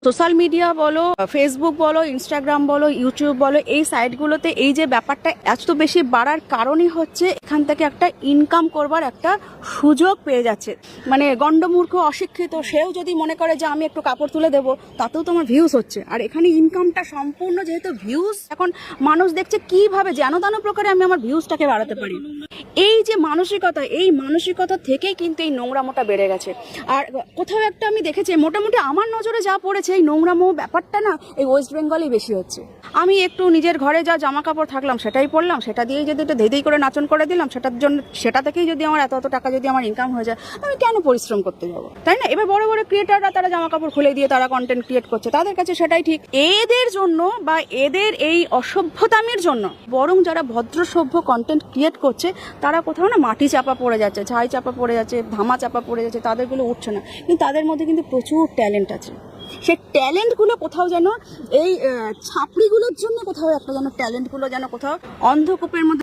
Social media বলো, Facebook বলো, Instagram বলো, ইউটিউব বলো, এই সাইটগুলোতে এই যে ব্যাপারটা এত বেশি বাড়ার কারণই হচ্ছে এখান থেকে একটা ইনকাম করবার একটা সুযোগ পেয়ে যাচ্ছে। মানে গণ্ডমূর্খ অশিক্ষিত সেও যদি মনে করে যে আমি একটু কাপড় তুলে দেবো, তাতেও তো আমার ভিউজ হচ্ছে। আর এখানে ইনকামটা সম্পূর্ণ যেহেতু ভিউজ, এখন মানুষ দেখছে কিভাবে যেন তেন প্রকারে আমি আমার ভিউজটাকে বাড়াতে পারি। এই যে মানসিকতা, এই মানসিকতা থেকেই কিন্তু এই নোংরামোটা বেড়ে গেছে। আর কোথাও একটা আমি দেখেছি, মোটামুটি আমার নজরে যা পড়েছে, এই নোংরামো ব্যাপারটা না এই ওয়েস্ট বেঙ্গলেই বেশি হচ্ছে। আমি একটু নিজের ঘরে যা জামা কাপড় থাকলাম সেটাই পরলাম, সেটা দিয়েই যদি একটু ধেই করে নাচন করে দিলাম, সেটা থেকেই যদি আমার এত টাকা যদি আমার ইনকাম হয়ে যায়, আমি কেন পরিশ্রম করতে যাবো, তাই না? এবার বড় বড় ক্রিয়েটাররা তারা জামা কাপড় খুলে দিয়ে তারা কন্টেন্ট ক্রিয়েট করছে, তাদের কাছে সেটাই ঠিক। এদের জন্য বা এদের এই অসভ্যতামির জন্য বরং যারা ভদ্র সভ্য কন্টেন্ট ক্রিয়েট করছে তারা কোথাও না মাটি চাপা পড়ে যাচ্ছে, ছাই চাপা পড়ে যাচ্ছে, ধামা চাপা পড়ে যাচ্ছে, তাদেরগুলো উঠছে না। কিন্তু তাদের মধ্যে কিন্তু প্রচুর ট্যালেন্ট আছে। সেই ট্যালেন্টগুলো কোথাও যেন এই ছাপড়িগুলোর জন্য কোথাও একটা যেন ট্যালেন্টগুলো যেন কোথাও অন্ধকূপের মধ্যে